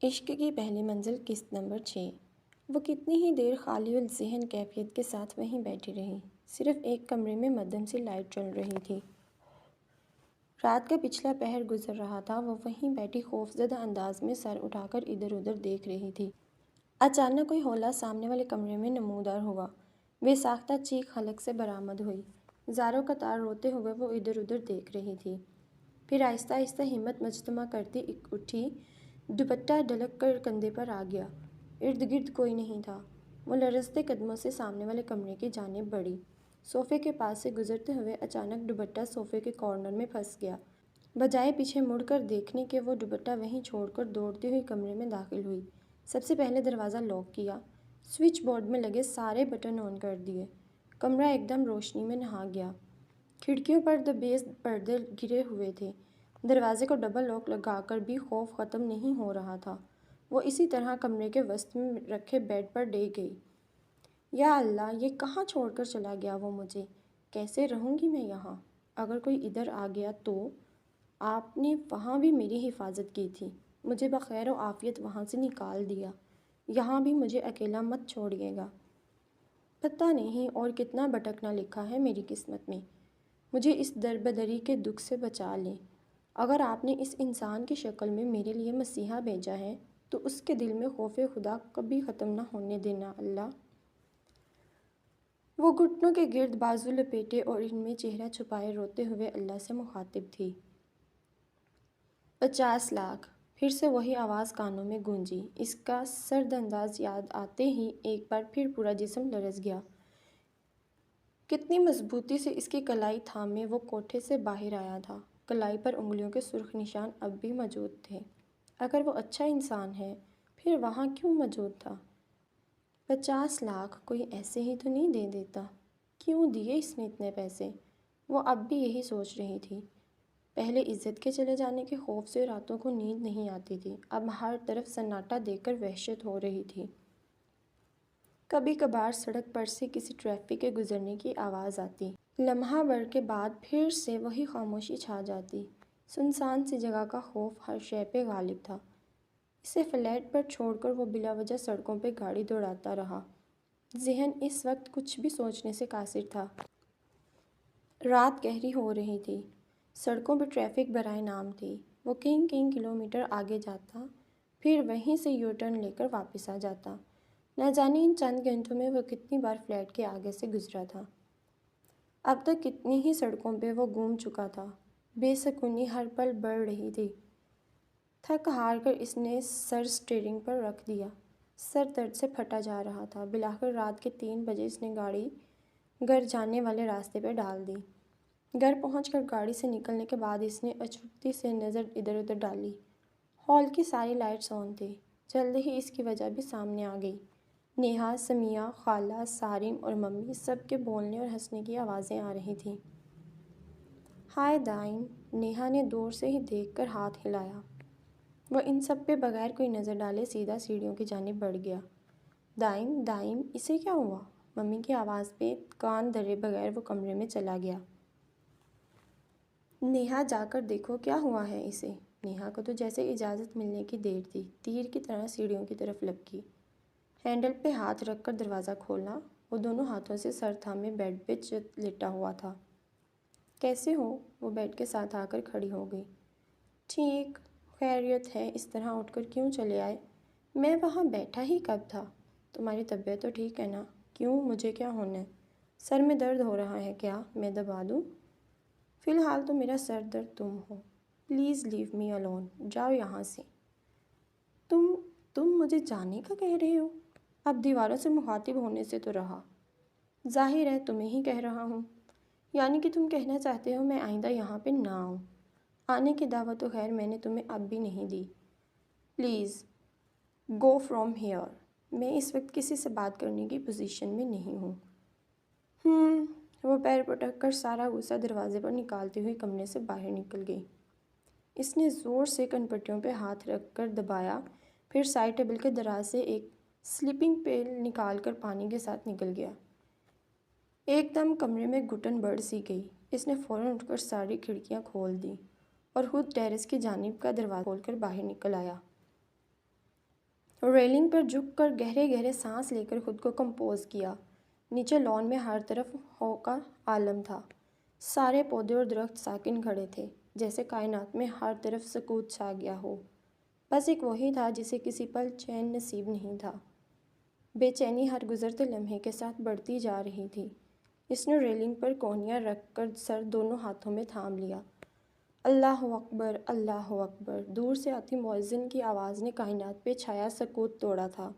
عشق کی پہلی منزل قسط نمبر 6۔ وہ کتنی ہی دیر خالی الذہن کیفیت کے ساتھ وہیں بیٹھی رہی۔ صرف ایک کمرے میں مدھم سی لائٹ جل رہی تھی۔ رات کا پچھلا پہر گزر رہا تھا۔ وہ وہیں بیٹھی خوفزدہ انداز میں سر اٹھا کر ادھر ادھر دیکھ رہی تھی۔ اچانک کوئی ہولہ سامنے والے کمرے میں نمودار ہوا۔ بے ساختہ چیخ حلق سے برآمد ہوئی۔ زاروں قطار روتے ہوئے وہ ادھر ادھر دیکھ رہی تھی۔ پھر آہستہ آہستہ ہمت مجتمع کرتی اٹھی، دوپٹہ ڈھلک کر کندھے پر آ گیا۔ ارد گرد کوئی نہیں تھا۔ وہ لرزتے قدموں سے سامنے والے کمرے کی جانب بڑھی۔ صوفے کے پاس سے گزرتے ہوئے اچانک دوپٹہ صوفے کے کارنر میں پھنس گیا۔ بجائے پیچھے مڑ کر دیکھنے کے وہ دوپٹہ وہیں چھوڑ کر دوڑتی ہوئی کمرے میں داخل ہوئی۔ سب سے پہلے دروازہ لاک کیا، سوئچ بورڈ میں لگے سارے بٹن آن کر دیے۔ کمرہ ایک دم روشنی میں نہا گیا۔ کھڑکیوں پر دبیز پردے گرے ہوئے تھے۔ دروازے کو ڈبل لاک لگا کر بھی خوف ختم نہیں ہو رہا تھا۔ وہ اسی طرح کمرے کے وسط میں رکھے بیڈ پر ڈے گئی۔ یا اللہ، یہ کہاں چھوڑ کر چلا گیا وہ مجھے؟ کیسے رہوں گی میں یہاں؟ اگر کوئی ادھر آ گیا تو؟ آپ نے وہاں بھی میری حفاظت کی تھی، مجھے بخیر و عافیت وہاں سے نکال دیا، یہاں بھی مجھے اکیلا مت چھوڑیے گا۔ پتہ نہیں اور کتنا بھٹکنا لکھا ہے میری قسمت میں۔ مجھے اس دربدری کے دکھ سے بچا لیں۔ اگر آپ نے اس انسان کی شکل میں میرے لیے مسیحا بھیجا ہے تو اس کے دل میں خوف خدا کبھی ختم نہ ہونے دینا اللہ۔ وہ گھٹنوں کے گرد بازو لپیٹے اور ان میں چہرہ چھپائے روتے ہوئے اللہ سے مخاطب تھی۔ 50 لاکھ! پھر سے وہی آواز کانوں میں گونجی۔ اس کا سرد انداز یاد آتے ہی ایک بار پھر پورا جسم لرز گیا۔ کتنی مضبوطی سے اس کی کلائی تھامے وہ کوٹھے سے باہر آیا تھا۔ کلائی پر انگلیوں کے سرخ نشان اب بھی موجود تھے۔ اگر وہ اچھا انسان ہے پھر وہاں کیوں موجود تھا؟ 50 لاکھ کوئی ایسے ہی تو نہیں دے دیتا؟ کیوں دیے اس نے اتنے پیسے؟ وہ اب بھی یہی سوچ رہی تھی۔ پہلے عزت کے چلے جانے کے خوف سے راتوں کو نیند نہیں آتی تھی، اب ہر طرف سناٹا دیکھ کر وحشت ہو رہی تھی۔ کبھی کبھار سڑک پر سے کسی ٹریفک کے گزرنے کی آواز آتی۔ لمحہ بھر کے بعد پھر سے وہی خاموشی چھا جاتی۔ سنسان سی جگہ کا خوف ہر شے پہ غالب تھا۔ اسے فلیٹ پر چھوڑ کر وہ بلا وجہ سڑکوں پہ گاڑی دوڑاتا رہا۔ ذہن اس وقت کچھ بھی سوچنے سے قاصر تھا۔ رات گہری ہو رہی تھی۔ سڑکوں پہ ٹریفک برائے نام تھی۔ وہ کئی کلومیٹر آگے جاتا، پھر وہیں سے یو ٹرن لے کر واپس آ جاتا۔ نہ جانے ان چند گھنٹوں میں وہ کتنی بار فلیٹ کے آگے سے گزرا تھا۔ اب تک کتنی ہی سڑکوں پہ وہ گھوم چکا تھا۔ بے سکونی ہر پل بڑھ رہی تھی۔ تھک ہار کر اس نے سر اسٹیئرنگ پر رکھ دیا۔ سر درد سے پھٹا جا رہا تھا۔ بالآخر رات کے 3 بجے اس نے گاڑی گھر جانے والے راستے پہ ڈال دی۔ گھر پہنچ کر گاڑی سے نکلنے کے بعد اس نے اچھوتی سے نظر ادھر ادھر ڈالی۔ ہال کی ساری لائٹس آن تھیں۔ جلد ہی اس کی وجہ بھی سامنے آ گئی۔ نیہا، سمیہ، خالہ، سارم اور ممی سب کے بولنے اور ہنسنے کی آوازیں آ رہی تھیں۔ ہائے دائم! نیہا نے دور سے ہی دیکھ کر ہاتھ ہلایا۔ وہ ان سب پہ بغیر کوئی نظر ڈالے سیدھا سیڑھیوں کی جانب بڑھ گیا۔ دائم، دائم، اسے کیا ہوا؟ ممی کی آواز پہ کان دھرے بغیر وہ کمرے میں چلا گیا۔ نیہا، جا کر دیکھو کیا ہوا ہے اسے۔ نیہا کو تو جیسے اجازت ملنے کی دیر تھی، تیر کی طرح سیڑھیوں کی طرف لپکی۔ ہینڈل پہ ہاتھ رکھ کر دروازہ کھولا۔ وہ دونوں ہاتھوں سے سر تھامے بیڈ پہ لیٹا ہوا تھا۔ کیسے ہو؟ وہ بیڈ کے ساتھ آ کر کھڑی ہو گئی۔ ٹھیک، خیریت ہے، اس طرح اٹھ کر کیوں چلے آئے؟ میں وہاں بیٹھا ہی کب تھا؟ تمہاری طبیعت تو ٹھیک ہے نا؟ کیوں، مجھے کیا ہونا ہے؟ سر میں درد ہو رہا ہے کیا؟ میں دبا دوں؟ فی الحال تو میرا سر درد تم ہو۔ پلیز لیو می الون، جاؤ یہاں سے۔ تم مجھے جانے کا کہہ رہے ہو؟ اب دیواروں سے مخاطب ہونے سے تو رہا۔ ظاہر ہے تمہیں ہی کہہ رہا ہوں۔ یعنی کہ تم کہنا چاہتے ہو میں آئندہ یہاں پہ نہ آؤں؟ آنے کی دعوت تو خیر میں نے تمہیں اب بھی نہیں دی۔ Please go from here. میں اس وقت کسی سے بات کرنے کی پوزیشن میں نہیں ہوں۔ وہ پیر پٹک کر سارا غصہ دروازے پر نکالتی ہوئی کمرے سے باہر نکل گئی۔ اس نے زور سے کنپٹیوں پہ ہاتھ رکھ کر دبایا، پھر سائڈ ٹیبل کے دراز سے ایک سلیپنگ پیل نکال کر پانی کے ساتھ نکل گیا۔ ایک دم کمرے میں گھٹن بڑھ سی گئی۔ اس نے فوراً اٹھ کر ساری کھڑکیاں کھول دیں اور خود ٹیرس کی جانب کا دروازہ کھول کر باہر نکل آیا۔ ریلنگ پر جھک کر گہرے گہرے سانس لے کر خود کو کمپوز کیا۔ نیچے لان میں ہر طرف ہو کا عالم تھا۔ سارے پودے اور درخت ساکن کھڑے تھے، جیسے کائنات میں ہر طرف سکوت چھا گیا ہو۔ بس ایک وہی تھا جسے کسی پل چین نصیب نہیں تھا۔ بے چینی ہر گزرتے لمحے کے ساتھ بڑھتی جا رہی تھی۔ اس نے ریلنگ پر کونیاں رکھ کر سر دونوں ہاتھوں میں تھام لیا۔ اللہ اکبر، اللہ اکبر! دور سے آتی مؤذن کی آواز نے کائنات پہ چھایا سکوت توڑا تھا۔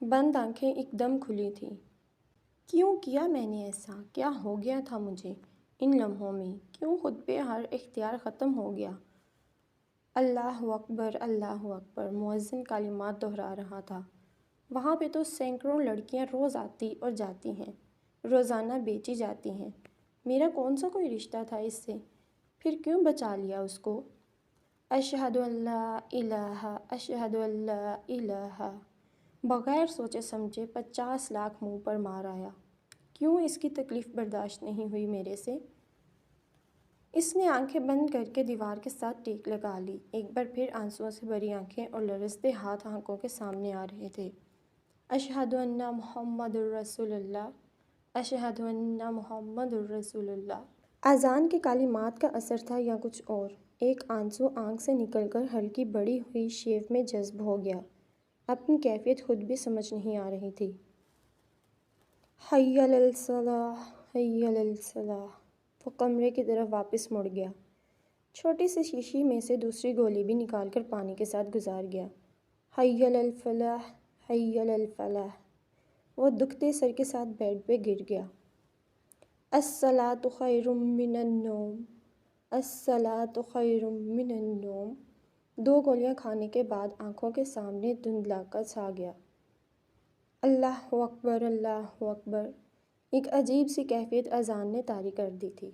بند آنکھیں ایک دم کھلی تھیں۔ کیوں کیا میں نے ایسا؟ کیا ہو گیا تھا مجھے ان لمحوں میں؟ کیوں خود پہ ہر اختیار ختم ہو گیا؟ اللہ اکبر، اللہ اکبر! مؤذن کلمات دہرا رہا تھا۔ وہاں پہ تو سینکڑوں لڑکیاں روز آتی اور جاتی ہیں، روزانہ بیچی جاتی ہیں۔ میرا کون سا کوئی رشتہ تھا اس سے؟ پھر کیوں بچا لیا اس کو؟ اشہد ان لا الہ، اشہد ان لا الہ! بغیر سوچے سمجھے 50 لاکھ منہ پر مار آیا۔ کیوں اس کی تکلیف برداشت نہیں ہوئی میرے سے؟ اس نے آنکھیں بند کر کے دیوار کے ساتھ ٹیک لگا لی۔ ایک بار پھر آنسوؤں سے بھری آنکھیں اور لرزتے ہاتھ آنکھوں کے سامنے آ رہے تھے۔ اشہد ان محمد الرسول اللہ، اشہد ان محمد الرسول اللہ! اذان کے کلمات کا اثر تھا یا کچھ اور؟ ایک آنسو آنکھ سے نکل کر ہلکی بڑی ہوئی شیو میں جذب ہو گیا۔ اپنی کیفیت خود بھی سمجھ نہیں آ رہی تھی۔ حی علی الصلاح، حی علی الصلاح! وہ کمرے کی طرف واپس مڑ گیا۔ چھوٹی سی شیشی میں سے دوسری گولی بھی نکال کر پانی کے ساتھ گزار گیا۔ حی علی الفلاح، حی علی الفلاح! وہ دکھتے سر کے ساتھ بیڈ پہ گر گیا۔ الصلاۃ خیر من النوم، الصلاۃ خیر من النوم! 2 گولیاں کھانے کے بعد آنکھوں کے سامنے دھندلا کر چھا گیا۔ اللہ اکبر، اللہ اکبر! ایک عجیب سی کیفیت اذان نے طاری کر دی تھی۔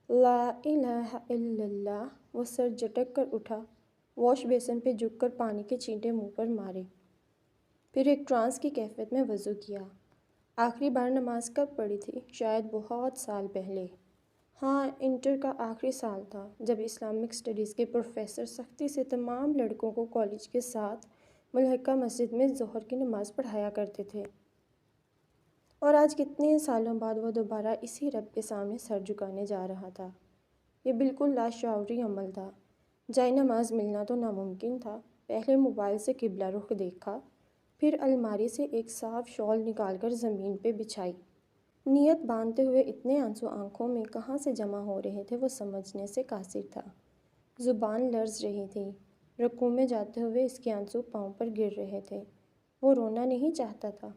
لا الہ الا اللہ! وہ سر جھٹک کر اٹھا، واش بیسن پہ جھک کر پانی کے چھینٹے منہ پر مارے۔ پھر ایک ٹرانس کی کیفیت میں وضو کیا۔ آخری بار نماز کب پڑھی تھی؟ شاید بہت سال پہلے۔ ہاں، انٹر کا آخری سال تھا، جب اسلامک اسٹڈیز کے پروفیسر سختی سے تمام لڑکوں کو کالج کے ساتھ ملحقہ مسجد میں ظہر کی نماز پڑھایا کرتے تھے۔ اور آج کتنے سالوں بعد وہ دوبارہ اسی رب کے سامنے سر جھکانے جا رہا تھا۔ یہ بالکل لاشعوری عمل تھا۔ جائے نماز ملنا تو ناممکن تھا۔ پہلے موبائل سے قبلہ رخ دیکھا، پھر الماری سے ایک صاف شال نکال کر زمین پہ بچھائی۔ نیت باندھتے ہوئے اتنے آنسو آنکھوں میں کہاں سے جمع ہو رہے تھے وہ سمجھنے سے قاصر تھا۔ زبان لرز رہی تھی۔ رکوع میں جاتے ہوئے اس کے آنسو پاؤں پر گر رہے تھے۔ وہ رونا نہیں چاہتا تھا،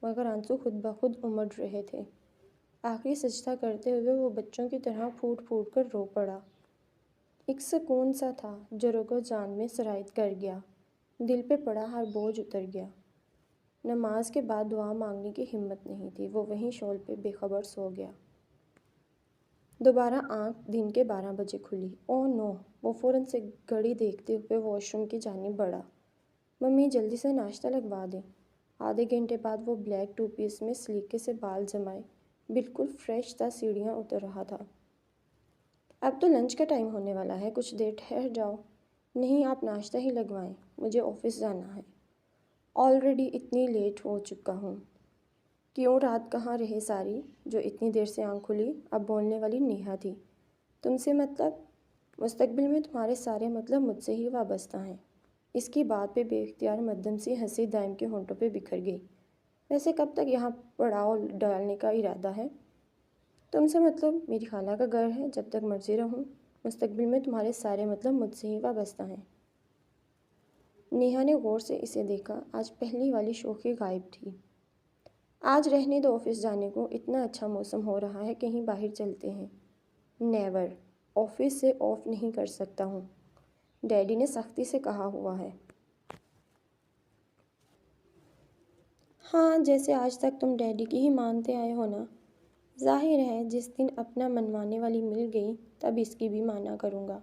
مگر آنسو خود بخود امڑ رہے تھے۔ آخری سجدہ کرتے ہوئے وہ بچوں کی طرح پھوٹ پھوٹ کر رو پڑا۔ ایک سکون سا تھا جو رگ و جان میں سرایت کر گیا۔ دل پہ پڑا ہر بوجھ اتر گیا۔ نماز کے بعد دعا مانگنے کی ہمت نہیں تھی۔ وہ وہیں شال پہ بے خبر سو گیا۔ دوبارہ آنکھ دن کے 12 بجے کھلی۔ اوہ نو! وہ فوراً سے گھڑی دیکھتے ہوئے واش روم کی جانب بڑھا۔ ممی جلدی سے ناشتہ لگوا دیں۔ آدھے گھنٹے بعد وہ بلیک 2 پیس میں سلیقے سے بال جمائے بالکل فریش سا سیڑھیاں اتر رہا تھا۔ اب تو لنچ کا ٹائم ہونے والا ہے، کچھ دیر ٹھہر جاؤ۔ نہیں، آپ ناشتہ ہی لگوائیں، مجھے آفس جانا ہے۔ آلریڈی اتنی لیٹ ہو چکا ہوں۔ کیوں رات کہاں رہی ساری جو اتنی دیر سے آنکھ کھلی؟ اب بولنے والی نیہا تھی۔ تم سے مطلب؟ مستقبل میں تمہارے سارے مطلب مجھ سے ہی وابستہ ہیں۔ اس کی بات پہ بے اختیار مدھم سی ہنسی دائم کے ہونٹوں پہ بکھر گئی۔ ویسے کب تک یہاں پڑاؤ ڈالنے کا ارادہ ہے؟ تم سے مطلب میری خالہ کا گھر ہے، جب تک مرضی رہوں۔ مستقبل میں تمہارے سارے مطلب مجھ سے ہی وابستہ ہیں۔ نیہا نے غور سے اسے دیکھا۔ آج پہلی والی شوخی غائب تھی۔ آج رہنے دو آفس جانے کو، اتنا اچھا موسم ہو رہا ہے، کہیں باہر چلتے ہیں۔ نیور! آفس سے آف نہیں کر سکتا ہوں، ڈیڈی نے سختی سے کہا ہوا ہے۔ ہاں، جیسے آج تک تم ڈیڈی کی ہی مانتے آئے ہو نا۔ ظاہر ہے جس دن اپنا منوانے والی مل گئی تب اس کی بھی مانا کروں گا۔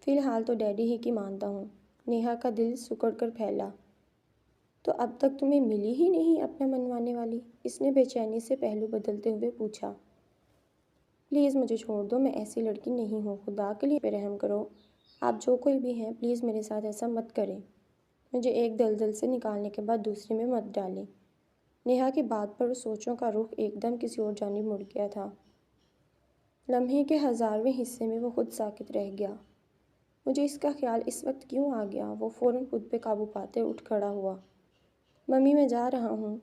فی الحال تو ڈیڈی ہی کی مانتا ہوں۔ نیہا کا دل سکڑ کر پھیلا۔ تو اب تک تمہیں ملی ہی نہیں اپنا منوانے والی؟ اس نے بے چینی سے پہلو بدلتے ہوئے پوچھا۔ پلیز مجھے چھوڑ دو، میں ایسی لڑکی نہیں ہوں، خدا کے لیے رحم کرو۔ آپ جو کوئی بھی ہیں پلیز میرے ساتھ ایسا مت کریں۔ مجھے ایک دلدل سے نکالنے کے بعد دوسرے میں مت ڈالیں۔ نیہا کی بات پر سوچوں کا رخ ایک دم کسی اور جانب مڑ گیا تھا۔ لمحے کے 1000ویں حصے میں وہ خود ساکت رہ گیا۔ مجھے اس کا خیال اس وقت کیوں آ گیا؟ وہ فوراً خود پہ قابو پاتے اٹھ کھڑا ہوا۔ ممی میں جا رہا ہوں۔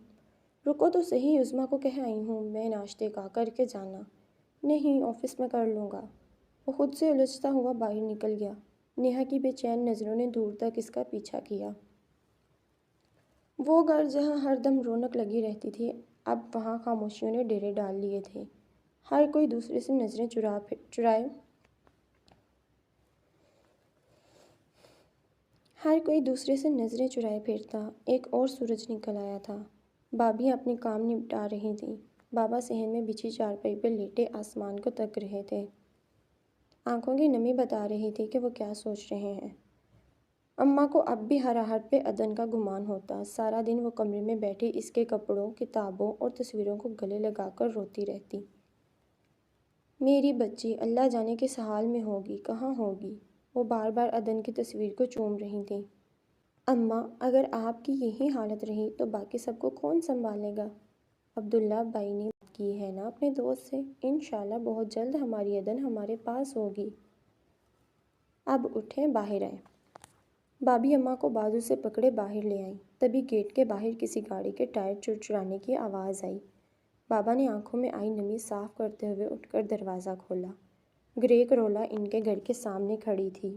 رکو تو صحیح، عظمیٰ کو کہہ آئی ہوں میں ناشتے کا کر کے جانا۔ نہیں، آفس میں کر لوں گا۔ وہ خود سے الجھتا ہوا باہر نکل گیا۔ نیہا کی بے چین نظروں نے دور تک اس کا پیچھا کیا۔ وہ گھر جہاں ہر دم رونق لگی رہتی تھی، اب وہاں خاموشیوں نے ڈیرے ڈال لیے تھے۔ ہر کوئی دوسرے سے نظریں چرائے پھرتا۔ ایک اور سورج نکل آیا تھا۔ بھابھی اپنے کام نپٹا رہی تھیں۔ بابا صحن میں بچھی چارپائی پہ لیٹے آسمان کو تک رہے تھے۔ آنکھوں کی نمی بتا رہی تھی کہ وہ کیا سوچ رہے ہیں۔ اماں کو اب بھی ہراہٹ پہ عدن کا گمان ہوتا۔ سارا دن وہ کمرے میں بیٹھی اس کے کپڑوں، کتابوں اور تصویروں کو گلے لگا کر روتی رہتی۔ میری بچی اللہ جانے کس حال میں ہوگی، کہاں ہوگی؟ وہ بار بار عدن کی تصویر کو چوم رہی تھیں۔ اماں، اگر آپ کی یہی حالت رہی تو باقی سب کو کون سنبھالے گا؟ عبداللہ بھائی نے بات کی ہے نا اپنے دوست سے، انشاءاللہ بہت جلد ہماری عدن ہمارے پاس ہوگی۔ اب اٹھیں، باہر آئیں۔ بھابھی اماں کو بازو سے پکڑے باہر لے آئیں۔ تبھی گیٹ کے باہر کسی گاڑی کے ٹائر چرچرانے کی آواز آئی۔ بابا نے آنکھوں میں آئی نمی صاف کرتے ہوئے اٹھ کر دروازہ کھولا۔ گرے کرولا ان کے گھر کے سامنے کھڑی تھی۔